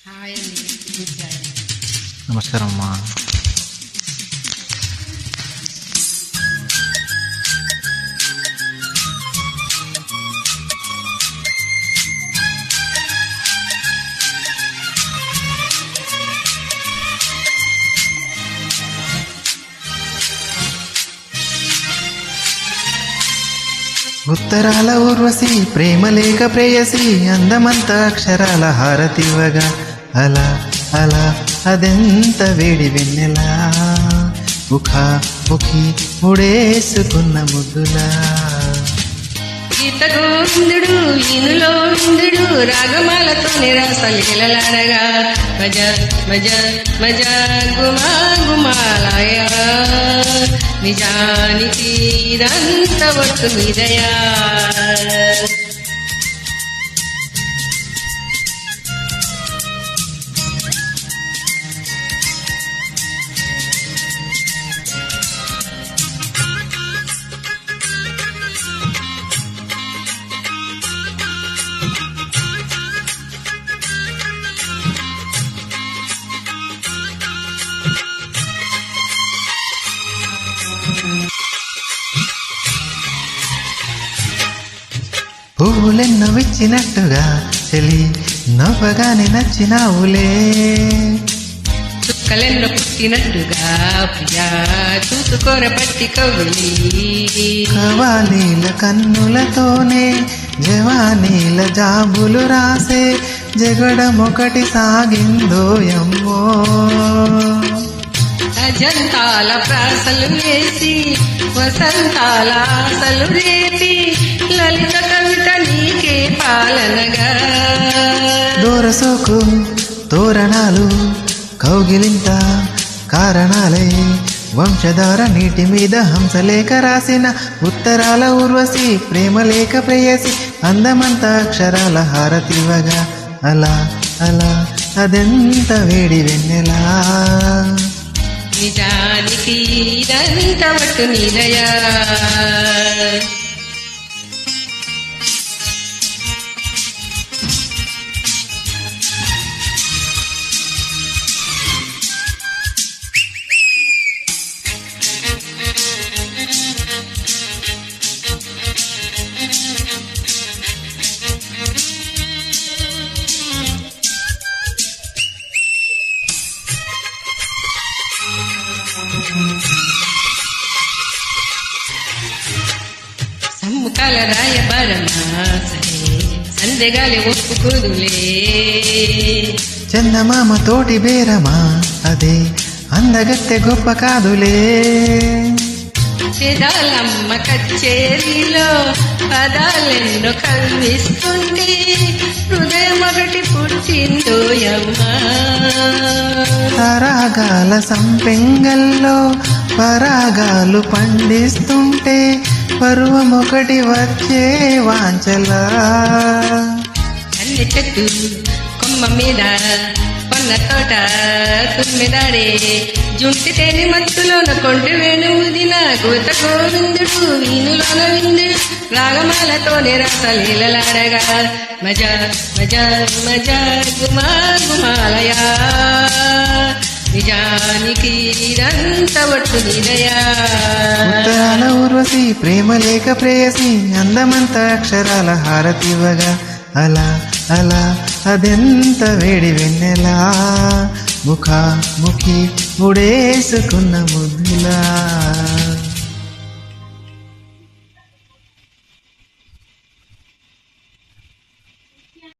Hi అండి. Good నమస్కారం అమ్మా. ఉత్తరాల ఊర్వశి ప్రేమ లేక ప్రేయసి అందమంత అక్షరాల హారతివ్వగా అలా అలా అదెంత వేడి వెన్నెలా ముఖా ముఖి ముడేసుకున్న ముద్దులా గీత గోవిందుడు ఈనులో ఇందుడు రాగమాలతో నిరాసలీలలాడగా మజ మజ మజ గుమా గుమాలయ నిజానికి ఇదంత ఒట్టు మీదయా. పువ్వులెన్నో విచ్చినట్టుగా చెలి నవ్వగానే నచ్చినావులే చుక్కలెన్నో పుట్టినట్టుగా ప్రియా చూసుకోర పట్టి కవులి కవాలీల కన్నులతోనే జవానీల జాబులు రాసే జగడమొకటి సాగిందోయమ్మో. అజంతాల ప్రాసలు వేసి వసంతాల ఆశలు రేపి లలిత కవిత నీకే పాలనగా దూరసోకు తోరణాలు కౌగిలింత కారణాలై వంశధార నీటి మీద హంసలేఖ రాసిన ఉత్తరాల ఊర్వశి ప్రేమ లేక ప్రేయసి అందమంత అక్షరాల హారతివ్వగా అలా అలా అదెంత వేడి వెన్నెలా నిజానికి ఇదంత ఒట్టు నీదయా. సమ్ముఖాల రాయబారమా సరే సందెగాలి ఒప్పుకోదులే చందమామ తోటి బేరమా అదే అందగత్తె గొప్ప కాదులే పెదాలమ్మ కచేరీలో పదాలెన్నో కల్విస్తుంటే హృదయం ఒకటి పుట్టిందోయమ్మా. తరాగాల సంపెంగల్లో పరాగాలు పండిస్తుంటే పరువమొకటి వచ్చే వాంచలా అన్ని చెట్టు కొమ్మ మీద కొన్న తోట తుమ్మిదాడే జుంటి తేని మత్తులోన కొంటి వేణు ఊదిన గోత గోవిందుడు వీనులోన విందుడు రాగమాలతో నిరాసలీలలాడగా మజ మజ మజ గుమా గుమాలయా నిజానికి ఇదంత ఒట్టు నీదయా. ఉత్తరాల ఊర్వశి ప్రేమ లేక ప్రేయసి అందమంత అక్షరాల హారతివ్వగా అలా అలా అదెంత వేడి వెన్నెలా ముఖా ముఖి ముడేసుకున్న ముద్దులా.